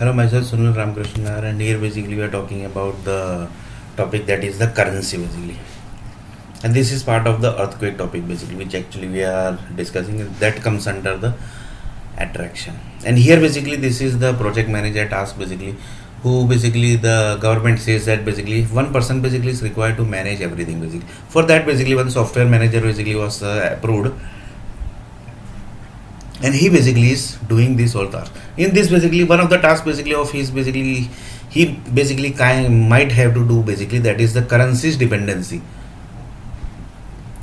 Hello, myself Sunil R Nair, and here basically we are talking about the topic that is the currency basically. And this is part of the earthquake topic basically, which actually we are discussing. That comes under the attraction. And here basically this is the project manager task basically, who basically the government says that basically one person basically is required to manage everything basically. For that basically one software manager basically was approved, and he basically is doing this all task. In this basically one of the tasks basically of his basically he basically might have to do basically, that is the currencies dependency.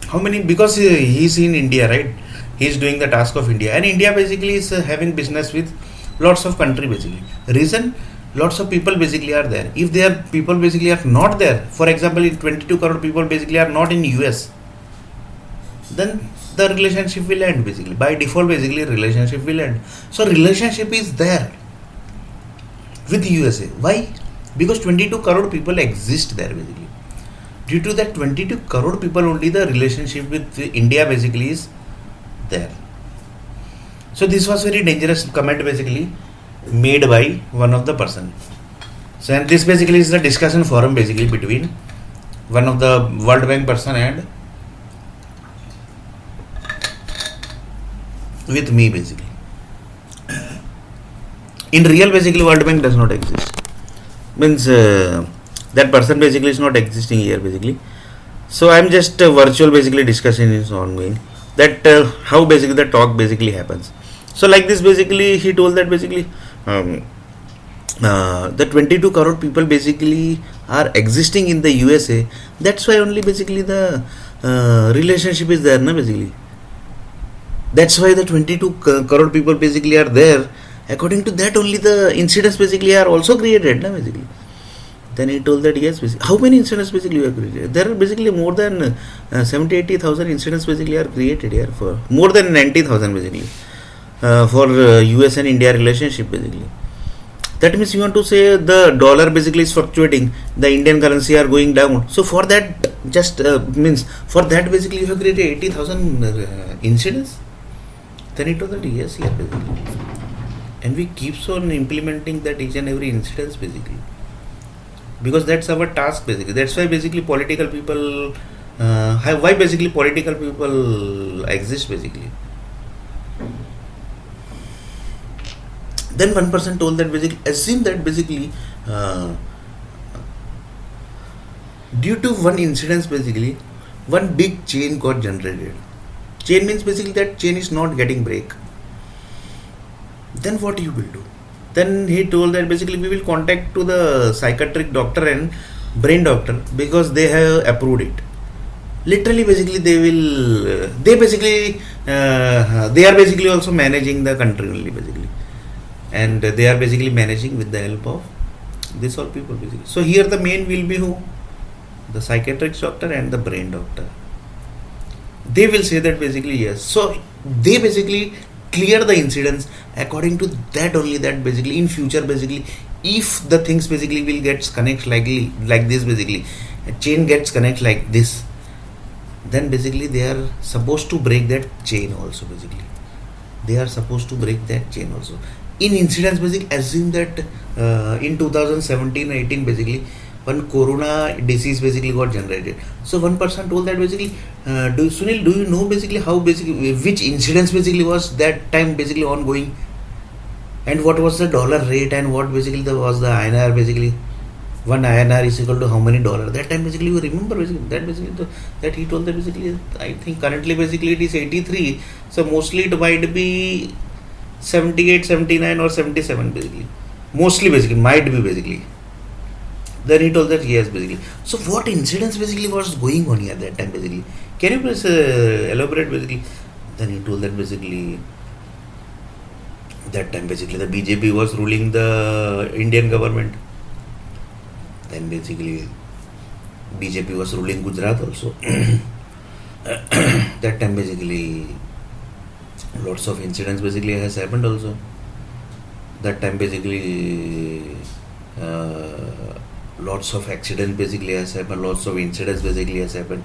How many, because he's in India, right? He's doing the task of India, and India basically is having business with lots of country basically. Reason, lots of people basically are there. If their people basically are not there, for example, if 22 crore people basically are not in US, then the relationship will end basically. By default basically relationship will end. So relationship is there with USA. Why? Because 22 crore people exist there basically. Due to that 22 crore people only, the relationship with India basically is there. So this was very dangerous comment basically made by one of the person. So, and this basically is the discussion forum basically between one of the World Bank person and with me basically. In real basically World Bank does not exist. Means that person basically is not existing here basically. So I am just virtual basically discussion is ongoing. That how basically the talk basically happens. So like this basically he told that basically the 22 crore people basically are existing in the USA. That's why only basically the relationship is there, na basically. That's why the 22 crore people basically are there. According to that only the incidents basically are also created, na basically. Then he told that yes, basically, how many incidents basically you have created? There are basically more than 70-80,000 incidents basically are created here, for more than 90,000 basically for US and India relationship basically. That means you want to say the dollar basically is fluctuating, the Indian currency are going down. So for that just means for that basically you have created 80,000 incidents. Then he told that yes, yeah basically. And we keeps on implementing that each and every incidents basically. Because that's our task basically. That's why basically political people why basically political people exist basically. Then one person told that basically assume that basically due to one incident basically one big chain got generated. Chain means basically that chain is not getting break. Then what you will do? Then he told that basically we will contact to the psychiatric doctor and brain doctor because they have approved it. Literally basically they are basically also managing the country only basically, and they are basically managing with the help of this all people basically. So here the main will be who? The psychiatric doctor and the brain doctor. They will say that basically yes. So they basically clear the incidents. According to that only, that basically in future basically if the things basically will get connect like this basically, a chain gets connect like this, then basically they are supposed to break that chain also basically. They are supposed to break that chain also. In incidents basically assume that in 2017-18 basically one corona disease basically got generated. So one person told that basically Sunil, do you know basically how basically which incidents basically was that time basically ongoing, and what was the dollar rate, and what basically was the INR basically. One INR is equal to how many dollar that time basically you remember basically that basically that he told that basically I think currently basically it is 83, so mostly it might be 78, 79 or 77 basically, mostly basically might be basically. Then he told that yes basically. So what incidents basically was going on here that time basically? Can you please elaborate basically? Then he told that basically that time basically the BJP was ruling the Indian government. Then basically BJP was ruling Gujarat also. That time basically lots of incidents basically has happened also. That time basically lots of accidents basically has happened, lots of incidents basically has happened,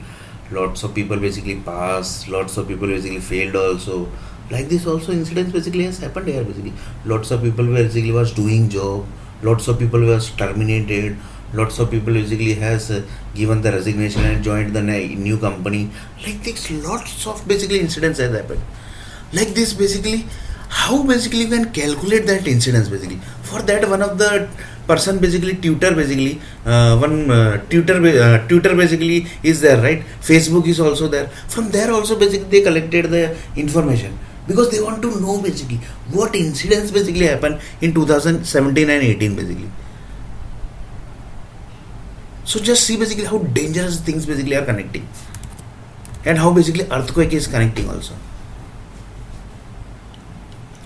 lots of people basically passed, lots of people basically failed also, Like this also incidents basically has happened here basically. Lots of people basically was doing job, lots of people was terminated, lots of people basically has given the resignation and joined the new company. Like this lots of basically incidents has happened. Like this basically, how basically you can calculate that incidence basically. For that one of the person basically tutor basically one tutor basically is there, right? Facebook is also there. From there also basically they collected the information because they want to know basically what incidents basically happened in 2017 and 18 basically. So just see basically how dangerous things basically are connecting, and how basically earthquake is connecting also.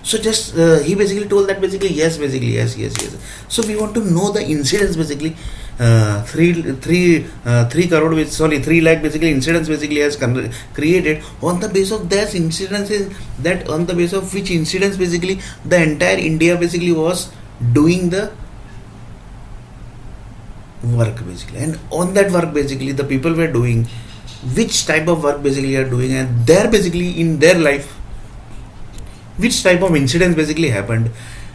So just he basically told that basically yes, basically yes. So we want to know the incidents basically. 3 crore which, sorry, 3 lakh basically incidents basically has created on the base of that incidents, is that on the base of which incidents basically the entire India basically was doing the work basically, and on that work basically the people were doing which type of work basically are doing, and there basically in their life which type of incidents basically happened,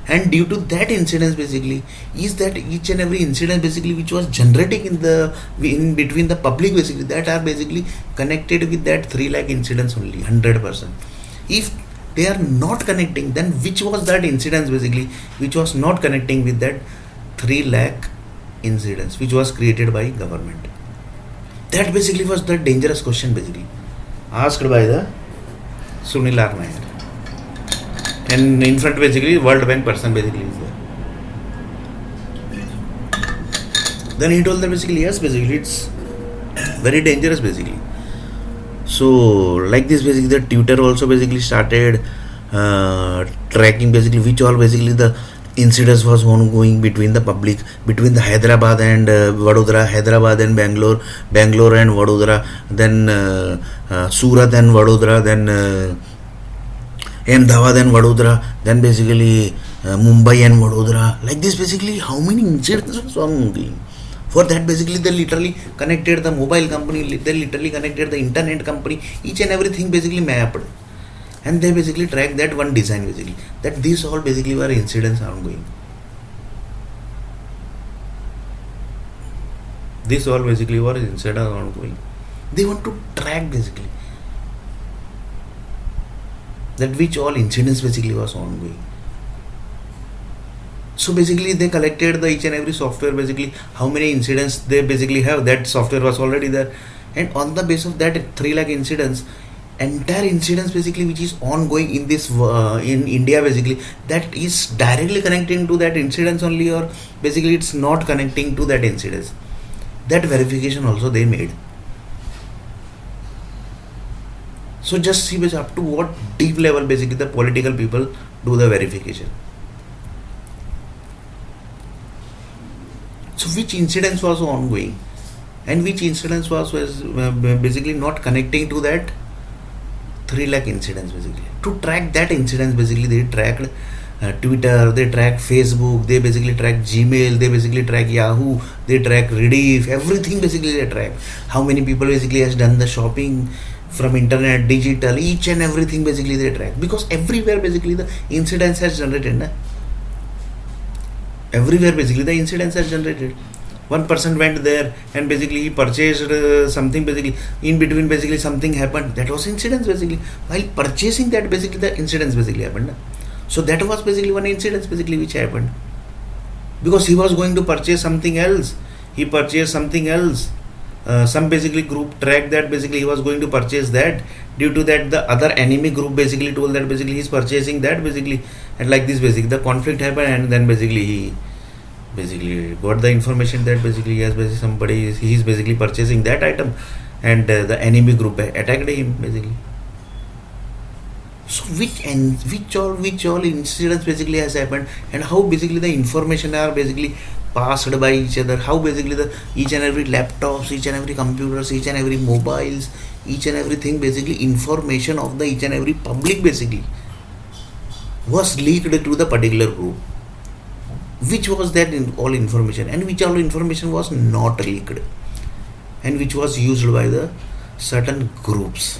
and due to that incidents basically is that each and every incident basically which was generating in between the public basically, that are basically connected with that 3 lakh incidents only 100%. If they are not connecting, then which was that incidents basically which was not connecting with that 3 lakh incidents which was created by government? That basically was the dangerous question basically asked by the Sunil R Nair. And in front basically World Bank person basically is there. Then he told that basically yes, basically it's very dangerous basically. So like this basically the tutor also basically started tracking basically which all basically the incidents was ongoing between the public, between the Hyderabad and Vadodara, Hyderabad and Bangalore, Bangalore and Vadodara, then Surat and Vadodara, then Ahmedabad and Vadodara, then basically Mumbai and Vadodara. Like this basically how many incidents was ongoing. For that basically they literally connected the mobile company, they literally connected the internet company, each and everything basically mapped, and they basically tracked that one design basically, that these all basically were incidents ongoing. This all basically were incidents ongoing. They want to track basically that which all incidents basically was ongoing. So basically they collected the each and every software basically, how many incidents they basically have, that software was already there, and on the base of that 3 lakh incidents, entire incidents basically which is ongoing in this in India basically, that is directly connecting to that incidents only, or basically it's not connecting to that incidents. That verification also they made. So just see up to what deep level basically the political people do the verification. So which incidents was ongoing and which incidents was basically not connecting to that 3 lakh incidents basically. To track that incidents basically they tracked Twitter, they track Facebook, they basically track Gmail, they basically track Yahoo, they track Rediff, everything basically they track. How many people basically has done the shopping from internet, digital, each and everything basically they track, because everywhere basically the incidents has generated. Everywhere basically the incidents has generated. One person went there and basically he purchased something basically, in between basically something happened, that was incidents basically. While purchasing that basically the incidents basically happened. So that was basically one incident basically which happened, because he was going to purchase something else, he purchased something else. Some basically group tracked that basically he was going to purchase that. Due to that the other enemy group basically told that basically he is purchasing that basically, and like this basically the conflict happened, and then basically he basically got the information that basically yes, basically somebody he is basically purchasing that item, and the enemy group attacked him basically. So which all incidents basically has happened, and how basically the information are basically passed by each other, how basically the each and every laptops, each and every computers, each and every mobiles, each and everything basically information of the each and every public basically was leaked to the particular group. Which was that in all information, and which all information was not leaked, and which was used by the certain groups.